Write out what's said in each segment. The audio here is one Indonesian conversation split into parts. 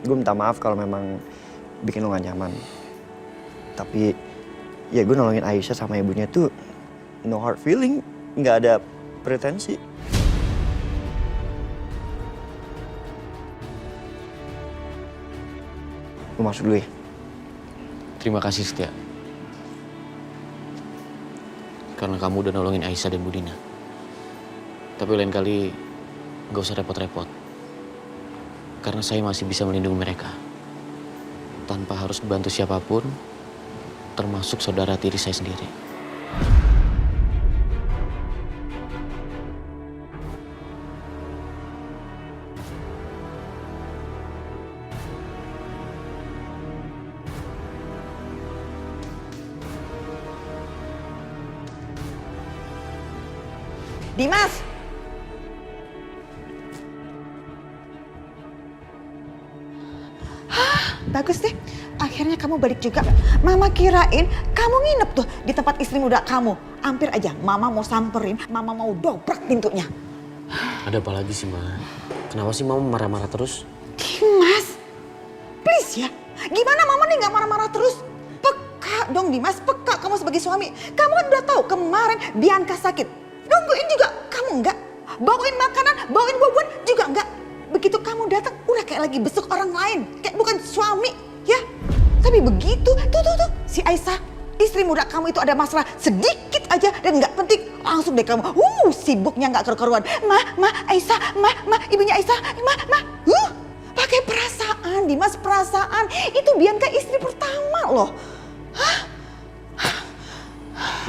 gue minta maaf kalau memang bikin lo gak nyaman. Tapi ya gue nolongin Aisyah sama ibunya tuh no hard feeling, nggak ada pretensi. Gue masuk dulu ya. Terima kasih Setia. Karena kamu udah nolongin Aisyah dan Budina. Tapi lain kali gak usah repot-repot. Karena saya masih bisa melindungi mereka. Tanpa harus bantu siapapun, termasuk saudara tiri saya sendiri. Dimas! Bagus deh, akhirnya kamu balik juga. Mama kirain kamu nginep tuh di tempat istri muda kamu. Hampir aja Mama mau samperin, Mama mau dobrak pintunya. Ada apa lagi sih, Ma? Kenapa sih Mama marah-marah terus? Dimas, please ya. Gimana Mama nih gak marah-marah terus? Peka dong Dimas, peka kamu sebagai suami. Kamu kan udah tahu kemarin Bianca sakit. Nungguin juga kamu enggak. Bawain makanan, bawain buah-buahan juga enggak. Begitu kamu datang udah kayak lagi besuk orang lain. Kayak bukan suami ya. Tapi begitu, tuh si Aisyah, istri muda kamu itu ada masalah sedikit aja dan nggak penting. Langsung deh kamu, sibuknya nggak keruan. Ma, Aisyah, ma, ibunya Aisyah, ma. Pakai perasaan, Dimas, perasaan. Itu Bianca istri pertama loh.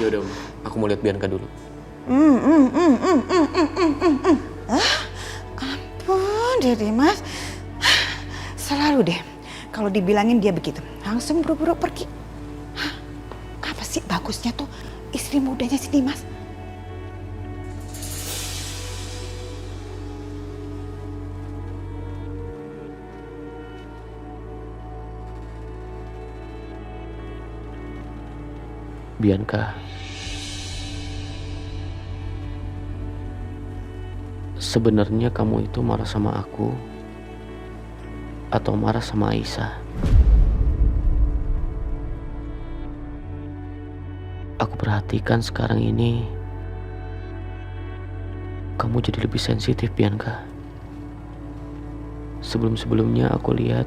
Ya udah, aku mau lihat Bianca dulu. Ampun deh Dimas. Selalu deh kalau dibilangin dia begitu langsung buru-buru pergi. Apa sih bagusnya tuh istri mudanya si Dimas? Bianca, sebenarnya kamu itu marah sama aku atau marah sama Aisyah? Aku perhatikan sekarang ini kamu jadi lebih sensitif, Bianca. Sebelum-sebelumnya aku lihat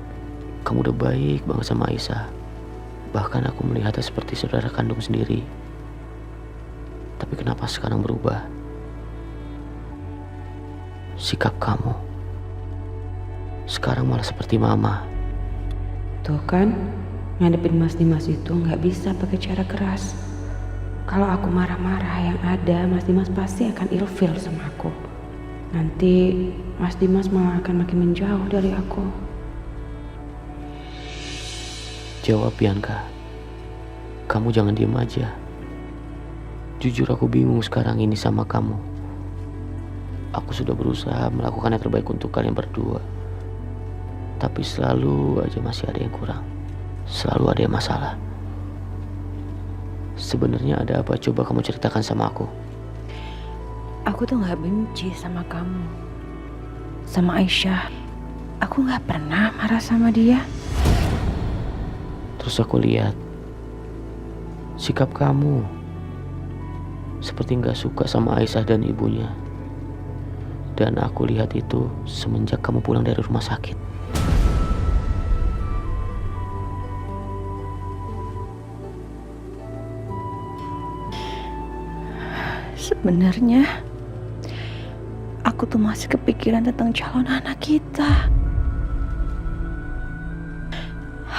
kamu udah baik banget sama Aisyah. Bahkan aku melihatnya seperti saudara kandung sendiri. Tapi kenapa sekarang berubah? Sikap kamu sekarang malah seperti mama. Tuh kan, ngadepin Mas Dimas itu nggak bisa pakai cara keras. Kalau aku marah-marah yang ada, Mas Dimas pasti akan ilfil sama aku. Nanti Mas Dimas malah akan makin menjauh dari aku. Jawab, Bianca. Kamu jangan diem aja. Jujur aku bingung sekarang ini sama kamu. Aku sudah berusaha melakukan yang terbaik untuk kalian berdua. Tapi selalu aja masih ada yang kurang. Selalu ada yang masalah. Sebenarnya ada apa? Coba kamu ceritakan sama aku. Aku tuh gak benci sama kamu. Sama Aisyah. Aku gak pernah marah sama dia. Terus aku lihat sikap kamu seperti gak suka sama Aisyah dan ibunya. Dan aku lihat itu semenjak kamu pulang dari rumah sakit. Sebenarnya aku tuh masih kepikiran tentang calon anak kita.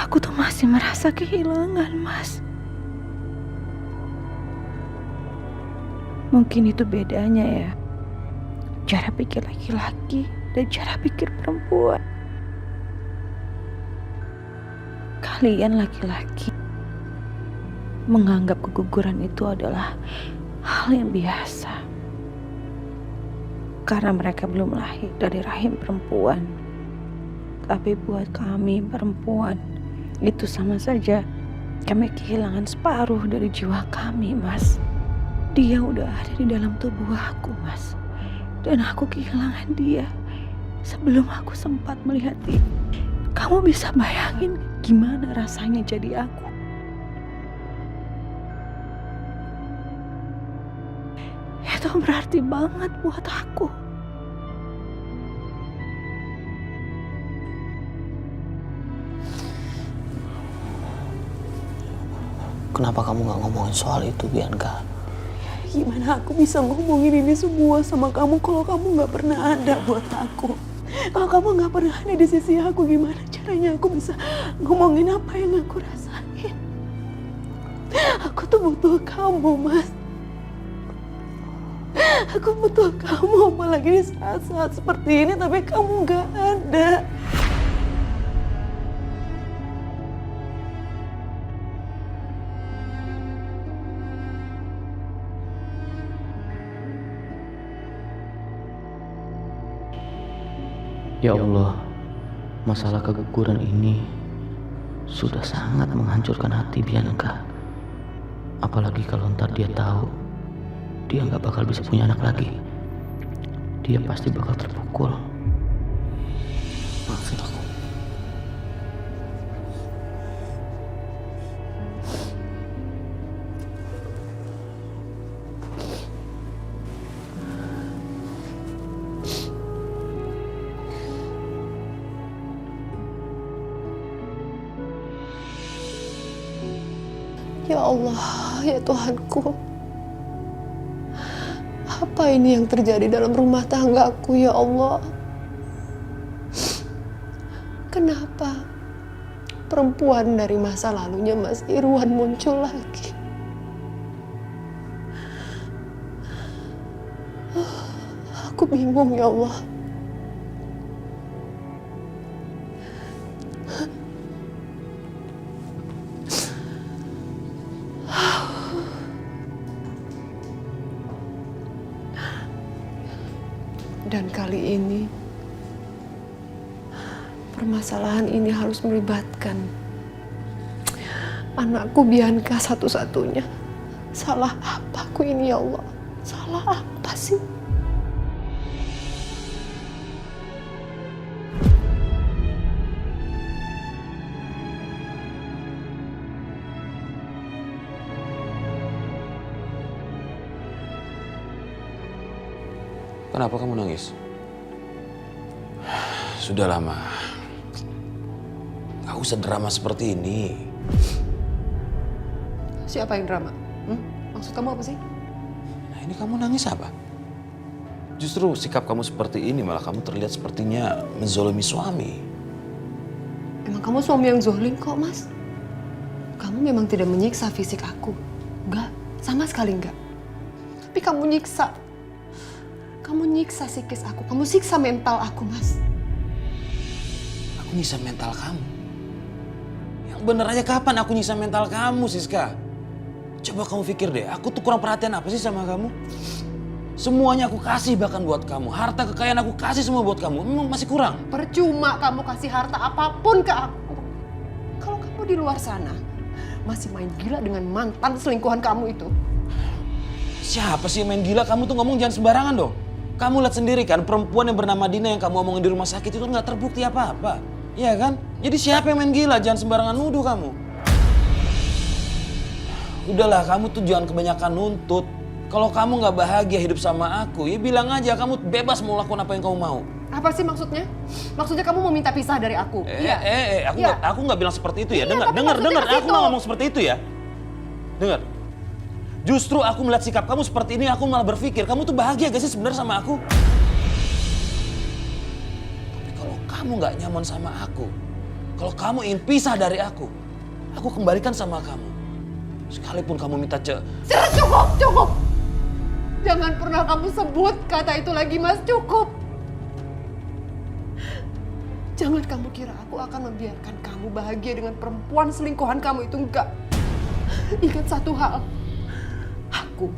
Aku tuh masih merasa kehilangan, Mas. Mungkin itu bedanya ya. Cara pikir laki-laki dan cara pikir perempuan. Kalian laki-laki menganggap keguguran itu adalah hal yang biasa. Karena mereka belum lahir dari rahim perempuan. Tapi buat kami perempuan, itu sama saja kami kehilangan separuh dari jiwa kami, Mas. Dia udah ada di dalam tubuh aku, Mas. Dan aku kehilangan dia Sebelum aku sempat melihat ini, kamu bisa bayangin gimana rasanya jadi aku? Itu berarti banget buat aku. Kenapa kamu nggak ngomongin soal itu, Bianca? Gimana aku bisa ngomongin ini semua sama kamu kalau kamu nggak pernah ada buat aku? Kalau kamu nggak pernah ada di sisi aku, gimana caranya aku bisa ngomongin apa yang aku rasain? Aku tuh butuh kamu, Mas. Aku butuh kamu, apalagi di saat-saat seperti ini, tapi kamu nggak ada. Ya Allah, masalah keguguran ini sudah sangat menghancurkan hati Bianca. Apalagi kalau ntar dia tahu dia nggak bakal bisa punya anak lagi. Dia pasti bakal terpukul. Maafin aku. Ya Allah, ya Tuhanku. Apa ini yang terjadi dalam rumah tanggaku, ya Allah? Kenapa perempuan dari masa lalunya Mas Irwan muncul lagi? Aku bingung, ya Allah. Dan kali ini, permasalahan ini harus melibatkan anakku Bianca satu-satunya. Salah apa aku ini, ya Allah? Salah apa sih? Kenapa kamu nangis? Sudah lama. Gak usah drama seperti ini. Siapa yang drama? Maksud kamu apa sih? Nah, ini kamu nangis apa? Justru sikap kamu seperti ini malah kamu terlihat sepertinya menzolimi suami. Emang kamu suami yang zolim kok, Mas? Kamu memang tidak menyiksa fisik aku. Enggak, sama sekali enggak. Tapi kamu nyiksa. Kamu nyiksa psikis aku, kamu siksa mental aku, Mas. Aku nyiksa mental kamu? Yang bener aja kapan aku nyiksa mental kamu, Siska? Coba kamu pikir deh, aku tuh kurang perhatian apa sih sama kamu? Semuanya aku kasih bahkan buat kamu. Harta kekayaan aku kasih semua buat kamu. Memang masih kurang? Percuma kamu kasih harta apapun ke aku. Kalau kamu di luar sana masih main gila dengan mantan selingkuhan kamu itu. Siapa sih yang main gila? Kamu tuh ngomong jangan sembarangan dong. Kamu lihat sendiri kan, perempuan yang bernama Dina yang kamu omongin di rumah sakit itu nggak terbukti apa-apa. Iya kan? Jadi siapa yang main gila? Jangan sembarangan nuduh kamu. Udahlah, kamu tuh jangan kebanyakan nuntut. Kalau kamu nggak bahagia hidup sama aku, ya bilang aja kamu bebas mau lakukan apa yang kamu mau. Apa sih maksudnya? Maksudnya kamu meminta pisah dari aku? Aku nggak bilang seperti itu ya. Iya, Dengar. tapi Aku nggak ngomong seperti itu ya. Dengar. Justru aku melihat sikap kamu seperti ini, aku malah berpikir, kamu tuh bahagia gak sih sebenarnya sama aku? Tapi kalau kamu gak nyaman sama aku, kalau kamu ingin pisah dari aku kembalikan sama kamu. Sekalipun kamu minta Cukup! Jangan pernah kamu sebut kata itu lagi, Mas. Cukup! Jangan kamu kira aku akan membiarkan kamu bahagia dengan perempuan selingkuhan kamu itu, enggak. Ingat satu hal. Aku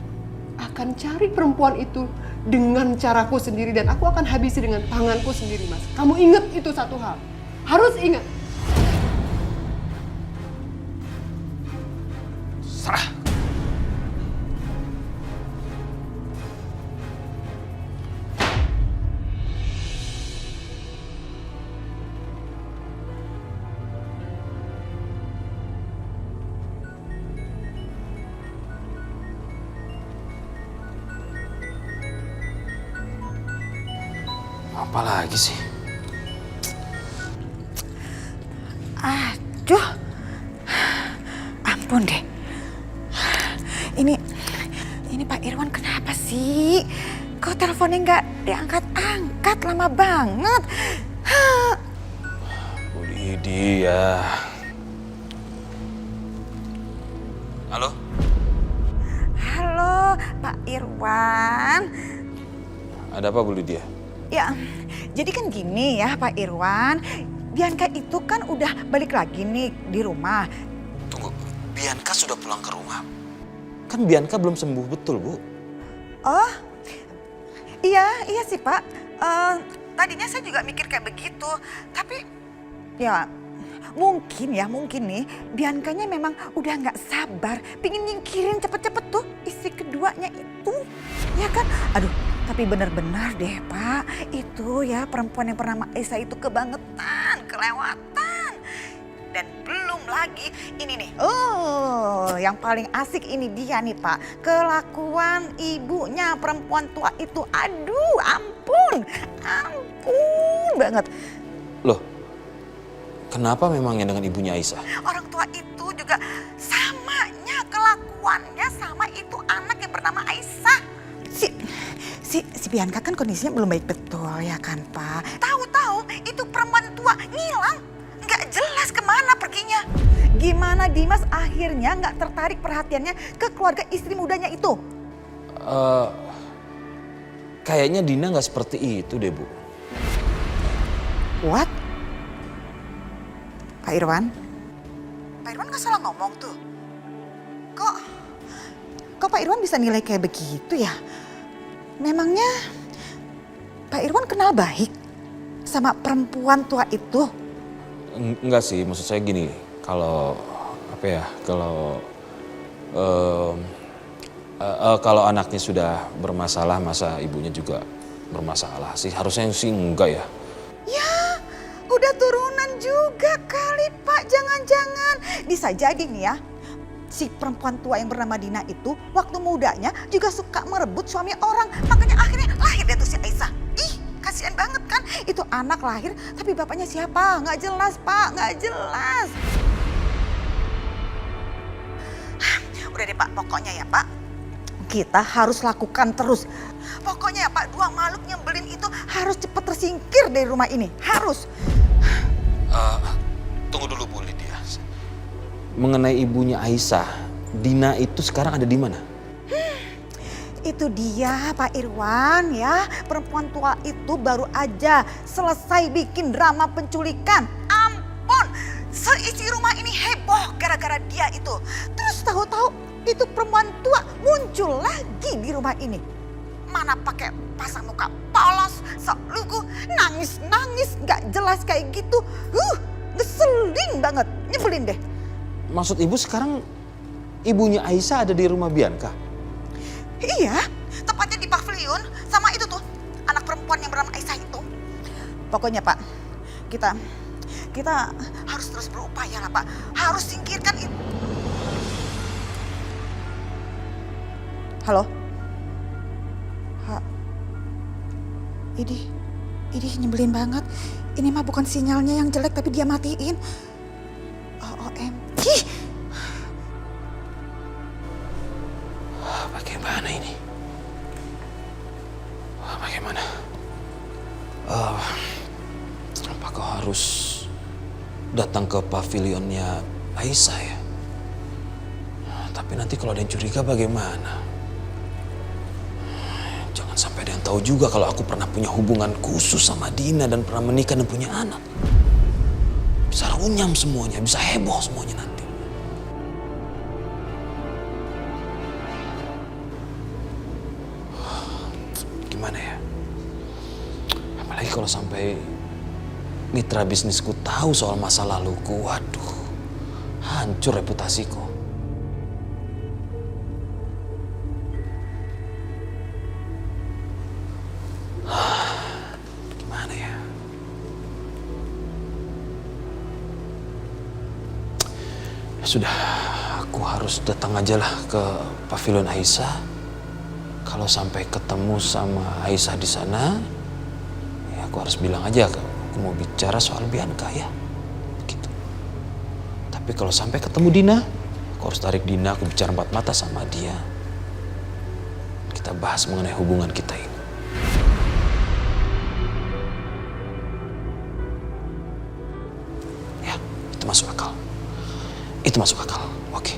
akan cari perempuan itu dengan caraku sendiri dan aku akan habisi dengan tanganku sendiri, Mas. Kamu ingat itu satu hal. Harus ingat. Serah. Apa lagi sih? Aduh, ampun deh. Ini Pak Irwan kenapa sih? Kok teleponnya nggak diangkat-angkat, lama banget. Bu Lydia. Halo? Halo, Pak Irwan. Ada apa Bu Lydia? Ya, jadi kan gini ya Pak Irwan. Bianca itu kan udah balik lagi nih di rumah. Tunggu, Bianca sudah pulang ke rumah? Kan Bianca belum sembuh betul, Bu. Oh, iya sih Pak. Tadinya saya juga mikir kayak begitu. Tapi ya mungkin nih Biancanya memang udah nggak sabar. Pingin nyingkirin cepet-cepet tuh istri keduanya itu. Ya kan? Aduh, tapi benar-benar deh Pak. Itu ya perempuan yang bernama Aisyah itu kebangetan, kelewatan. Dan belum lagi ini nih. Oh, yang paling asik ini dia nih Pak. Kelakuan ibunya perempuan tua itu. Aduh, ampun banget. Loh, kenapa memangnya dengan ibunya Aisyah? Orang tua itu juga samanya kelakuannya sama itu anak yang bernama Aisyah. Si Bianca kan kondisinya belum baik betul ya kan Pak. Tahu-tahu itu perempuan tua ngilang. Nggak jelas kemana perginya. Gimana Dimas akhirnya nggak tertarik perhatiannya ke keluarga istri mudanya itu? Kayaknya Dina nggak seperti itu deh Bu. What? Pak Irwan? Pak Irwan nggak salah ngomong tuh. Kok Pak Irwan bisa nilai kayak begitu ya? Memangnya Pak Irwan kenal baik sama perempuan tua itu? Enggak sih, maksud saya gini, kalau anaknya sudah bermasalah, masa ibunya juga bermasalah sih? Harusnya sih enggak ya. Ya, udah turunan juga kali Pak, jangan-jangan. Bisa jadi nih ya, si perempuan tua yang bernama Dina itu waktu mudanya juga suka merebut suami orang. Makanya akhirnya lahir deh tuh si Aisyah. Ih, kasihan banget kan. Itu anak lahir tapi bapaknya siapa? Nggak jelas Pak, nggak jelas. Udah deh Pak, pokoknya ya Pak, kita harus lakukan terus. Pokoknya ya Pak, dua makhluk nyebelin itu harus cepat tersingkir dari rumah ini. Harus. Tunggu dulu Bu Lydia. Mengenai ibunya Aisyah, Dina itu sekarang ada di mana? Itu dia Pak Irwan ya, perempuan tua itu baru aja selesai bikin drama penculikan. Ampun, seisi rumah ini heboh gara-gara dia itu. Terus tahu-tahu itu perempuan tua muncul lagi di rumah ini. Mana pakai pasang muka polos, sok lugu, nangis-nangis gak jelas kayak gitu. Ngeselin banget, nyebelin deh. Maksud ibu sekarang ibunya Aisyah ada di rumah Bianca? Iya, tepatnya di pavilion sama itu tuh anak perempuan yang bernama Aisyah itu. Pokoknya Pak, kita harus terus berupaya lah Pak. Harus singkirkan itu. Halo? Ini nyebelin banget. Ini mah bukan sinyalnya yang jelek tapi dia matiin. OMG. Bagaimana ini? Bagaimana? Apakah harus datang ke pavilionnya Aisyah ya? Tapi nanti kalau ada yang curiga bagaimana? Jangan sampai ada yang tahu juga kalau aku pernah punya hubungan khusus sama Dina dan pernah menikah dan punya anak. Bisa runyam semuanya, bisa heboh semuanya nanti. Gimana ya? Apalagi kalau sampai mitra bisnisku tahu soal masa laluku, waduh, hancur reputasiku. Gimana ya? Ya sudah, aku harus datang aja lah ke pavilion Aisyah. Kalau sampai ketemu sama Aisyah di sana, ya aku harus bilang aja aku mau bicara soal Bianca ya. Begitu. Tapi kalau sampai ketemu Dina, aku harus tarik Dina, aku bicara empat mata sama dia. Kita bahas mengenai hubungan kita ini. Ya, itu masuk akal. Itu masuk akal. Oke.